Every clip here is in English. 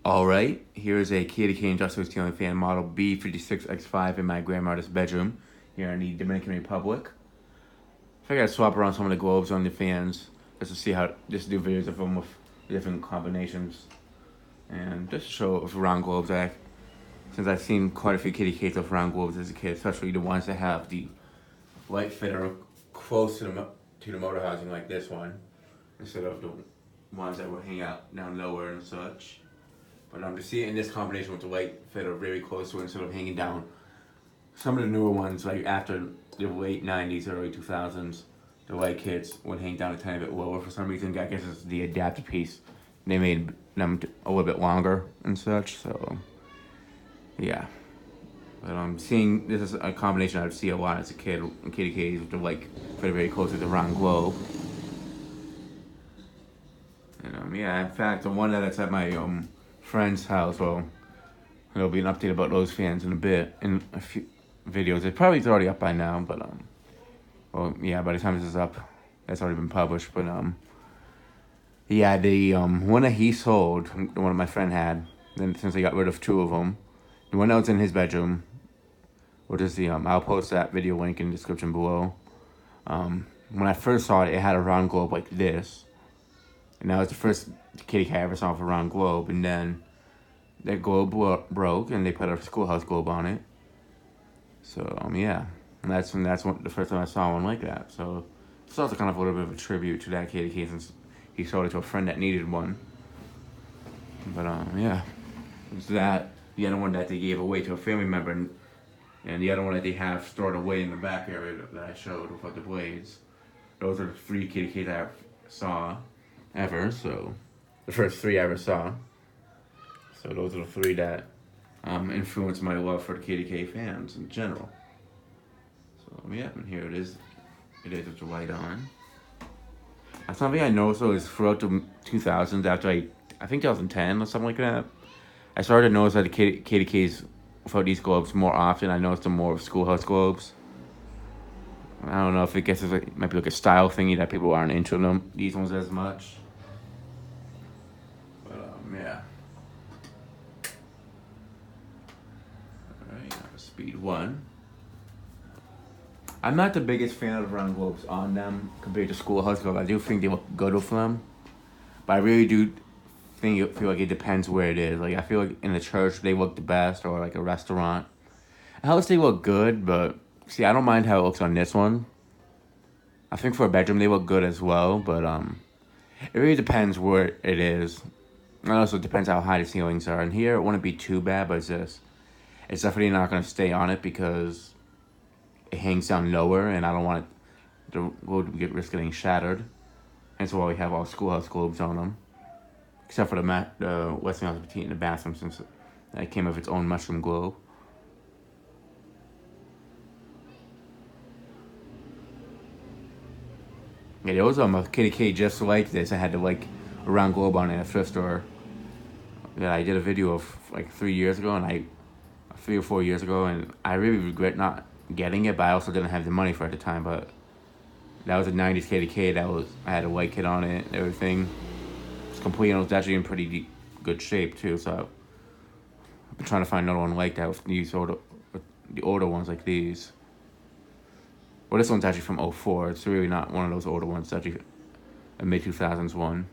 Alright, here is a KDK industrial ceiling fan model B56X5 in my grandmother's bedroom here in the Dominican Republic. I figured I'd swap around some of the globes on the fans just to see how, just do videos of them with different combinations. And just to show of round globes, since I've seen quite a few KDKs with round globes as a kid, especially the ones that have the light fitter close to the motor housing like this one, instead of the ones that will hang out down lower and such. But to see it in this combination with the light fitter very close to it instead of hanging down. Some of the newer ones, like after the late 90s, early 2000s, the light kits would hang down a tiny bit lower for some reason. I guess it's the adapter piece. They made them a little bit longer and such, so yeah. But seeing this is a combination I'd see a lot as a kid in KDKs with the light fitter very close to the round globe. And yeah, in fact, the one that's at my friend's house, well, there'll be an update about those fans in a bit, in a few videos. It probably is already up by now, but well, yeah, by the time this is up, that's already been published. But yeah, the one that he sold, the one that my friend had, then since he got rid of two of them, the one that was in his bedroom, which is the I'll post that video link in the description below. When I first saw it, it had a round globe like this. And that was the first KDK I ever saw with a round globe. And then that globe broke, and they put a schoolhouse globe on it. So yeah, and that's the first time I saw one like that. So it's also kind of a little bit of a tribute to that KDK since he sold it to a friend that needed one. But yeah, it's that. The other one that they gave away to a family member, and the other one that they have stored away in the back area that I showed without the blades. Those are the three KDKs I saw ever, so the first three I ever saw. So those are the three that influenced my love for the KDK fans in general. So yeah, and here it is. It is with the light on. Something I noticed though is throughout the 2000s, after I think 2010 or something like that, I started to notice that the KDKs without these globes more often. I noticed them more with schoolhouse globes. I don't know if it might be like a style thingy that people aren't into these ones as much. But yeah. Alright, speed 1. I'm not the biggest fan of round globes on them compared to schoolhouse globes. I do think they look good with them, but I really do feel like it depends where it is. Like I feel like in the church they look the best, or like a restaurant. A house they look good, but see, I don't mind how it looks on this one. I think for a bedroom they look good as well, but it really depends where it is. It also depends how high the ceilings are. And here it wouldn't be too bad, but it's definitely not going to stay on it because it hangs down lower, and I don't want the globe to risk getting shattered. Hence why we have all schoolhouse globes on them, except for the Westinghouse Petite in the bathroom, since it came with its own mushroom globe. Yeah, there was a KDK just like this. I had a round globe on it at a thrift store that I did a video of like 3 years ago, and 3 or 4 years ago, and I really regret not getting it, but I also didn't have the money for it at the time. But that was a 90s KDK. I had a white kit on it and everything. It was complete, and it was actually in pretty good shape too. So I've been trying to find another one like that with the older ones like these. Well, this one's actually from 04. It's really not one of those older ones. It's actually a mid-2000s one.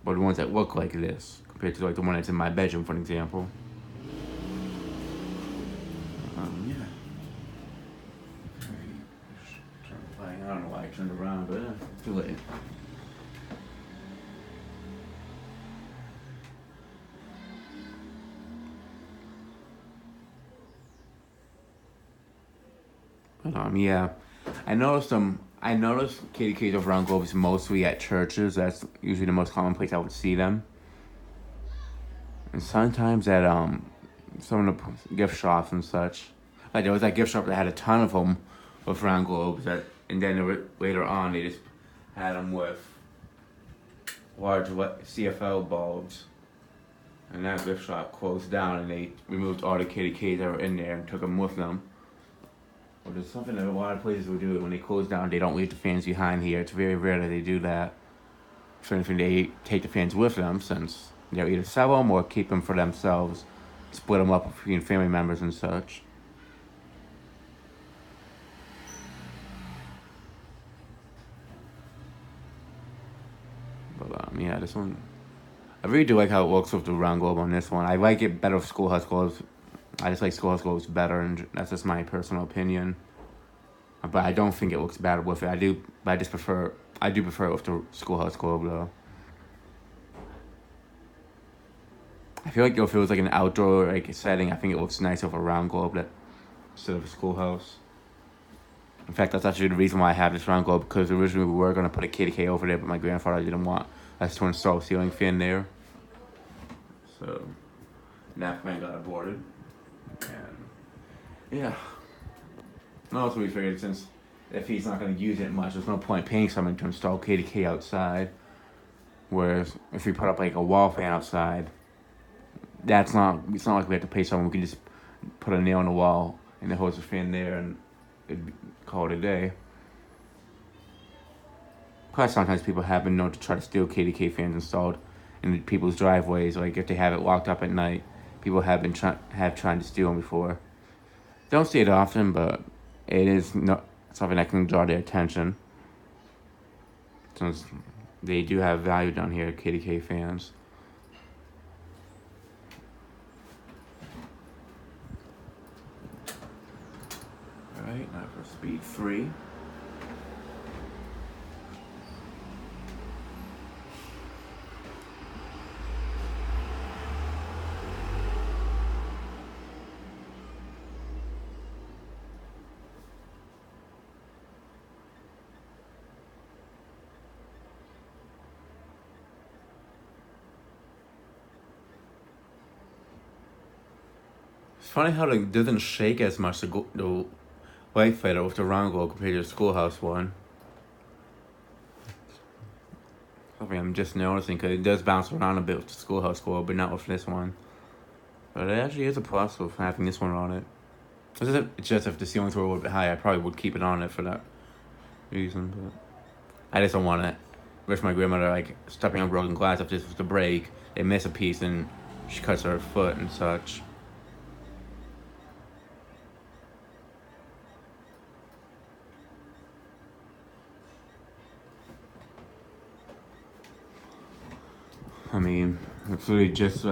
But the ones that look like this, compared to like the one that's in my bedroom, for example. Yeah. I don't know why I turned around, but too late. But yeah, I noticed KDKs of round globes mostly at churches. That's usually the most common place I would see them. And sometimes at some of the gift shops and such. Like there was that gift shop that had a ton of them with round globes. And then later on they just had them with large CFL bulbs. And that gift shop closed down, and they removed all the KDKs that were in there and took them with them. Which is something that a lot of places will do. When they close down, they don't leave the fans behind here. It's very rare that they do that. If anything, they take the fans with them, since They'll either sell them or keep them for themselves, split them up between family members and such. But yeah, this one, I really do like how it looks with the round globe on this one. I like it better with schoolhouse globes. I just like schoolhouse globes better, and that's just my personal opinion. But I don't think it looks bad with it. I do prefer it with the schoolhouse globe though. I feel like if it was like an outdoor setting, I think it looks nice with a round globe instead of a schoolhouse. In fact, that's actually the reason why I have this round globe, because originally we were going to put a KDK over there, but my grandfather didn't want us to install a ceiling fan there. So, that plan got aborted. And, yeah. And also we figured, since if he's not going to use it much, there's no point paying someone to install KDK outside. Whereas, if we put up like a wall fan outside, it's not like we have to pay someone. We can just put a nail in the wall and the hose the fan there, and it'd call it a day. Plus, sometimes people have been known to try to steal KDK fans installed in people's driveways. Like if they have it locked up at night, people have been trying to steal them before. Don't see it often, but it is not something that can draw their attention, since they do have value down here, KDK fans. Alright, now for speed 3. It's funny how it doesn't shake as much, the light fighter with the round globe compared to the schoolhouse one. Something I'm just noticing, because it does bounce around a bit with the schoolhouse globe, but not with this one. But it actually is a plus with having this one on it. It's just if the ceilings were a little bit high, I probably would keep it on it for that reason. But I just don't want to risk my grandmother stepping on broken glass. If this was to break, they miss a piece and she cuts her foot and such. I mean, it's really just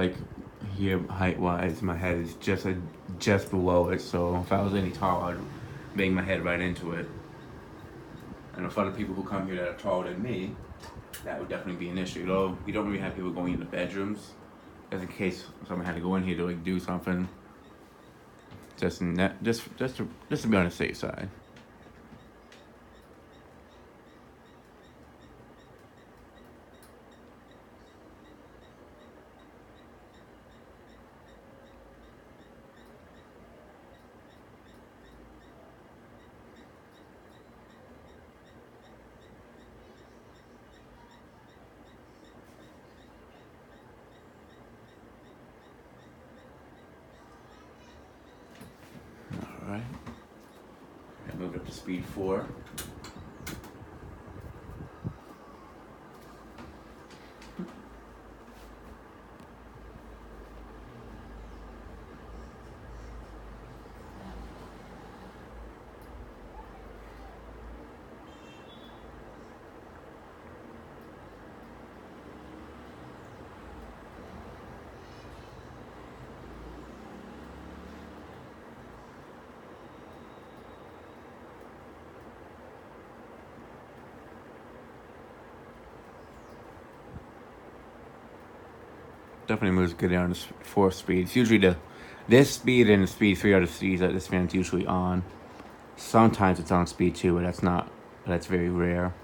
here height-wise, my head is just below it. So if I was any taller, I'd bang my head right into it. And if other people who come here that are taller than me, that would definitely be an issue. Though we don't really have people going into bedrooms, just in case someone had to go in here to do something. Just to be on the safe side. Alright. I moved up to speed 4. Definitely moves good on this 4 speed. It's usually this speed and speed 3 are the speeds that this fan's usually on. Sometimes it's on speed 2, but that's very rare.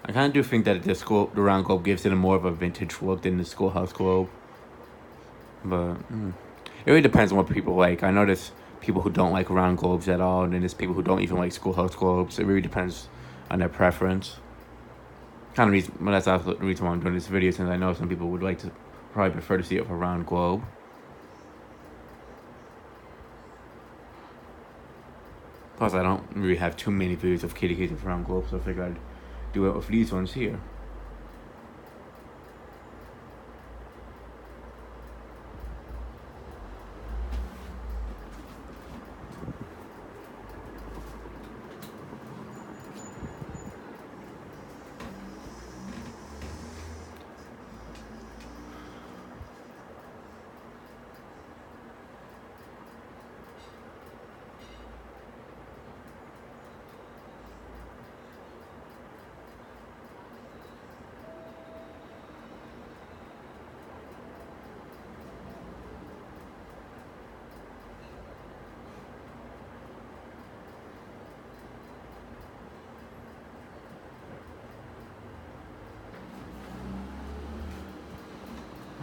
I kind of do think that the round globe gives it more of a vintage look than the schoolhouse globe. But it really depends on what people like. I know there's people who don't like round globes at all, and then there's people who don't even like schoolhouse globes. It really depends on their preference. That's also the reason why I'm doing this video, since I know some people would like to Probably prefer to see it with a round globe. Plus, I don't really have too many videos of KDKs with round globes, so I figured I'd do it with these ones here.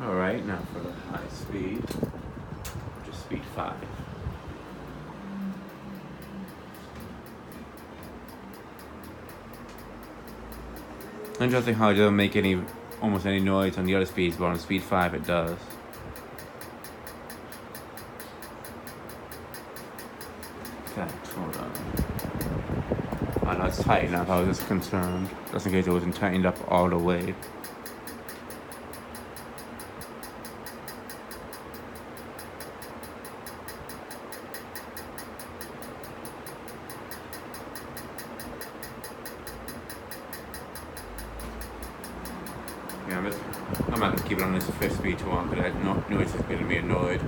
Alright, now for the high speed, just speed 5. Interesting how it doesn't make almost any noise on the other speeds, but on speed 5 it does. Okay, hold on. Oh no, it's tight enough, I was just concerned, just in case it wasn't tightened up all the way. Yeah, I'm not gonna keep it on this 5th speed too long, because I know it's just gonna be annoyed.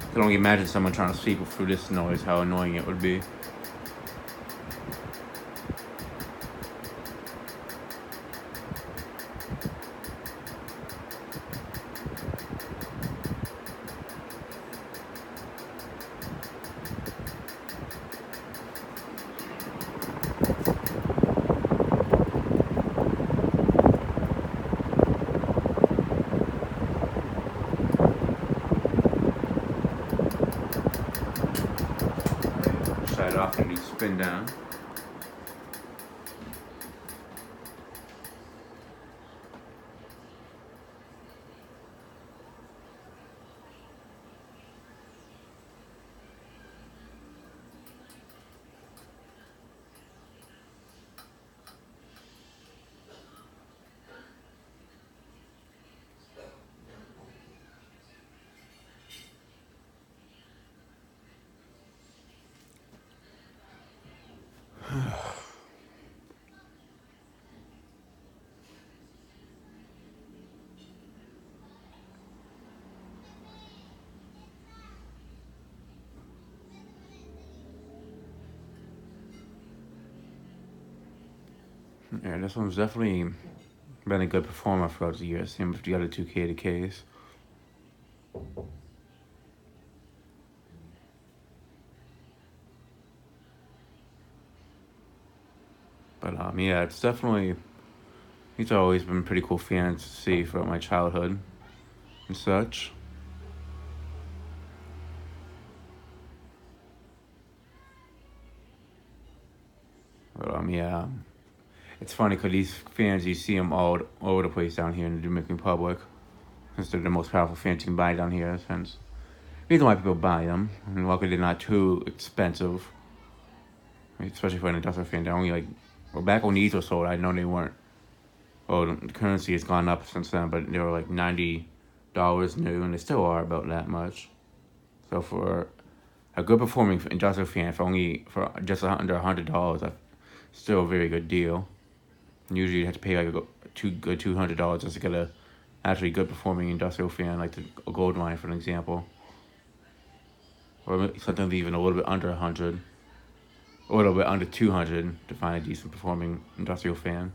I can only imagine someone trying to sweep through this noise, how annoying it would be. Shut it off and you spin down. Yeah, this one's definitely been a good performer throughout the years, same with the other two KDKs. But yeah, it's definitely, these have always been pretty cool fans to see throughout my childhood and such. But yeah, it's funny because these fans, you see them all over the place down here in the Dominican Republic, since they're the most powerful fans you can buy down here. Since the reason why people buy them, and luckily they're not too expensive, especially for an industrial fan. They're only like, well, back when these were sold, I know they weren't. Well, the currency has gone up since then, but they were like $90 new, and they still are about that much. So for a good performing industrial fan, for just under $100, that's still a very good deal. Usually you have to pay like $200 just to get a actually good performing industrial fan, like a gold line, for an example, or sometimes even a little bit under 100, or a little bit under 200 to find a decent performing industrial fan.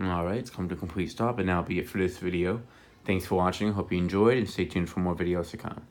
Alright, it's come to a complete stop, and that'll be it for this video. Thanks for watching, hope you enjoyed, and stay tuned for more videos to come.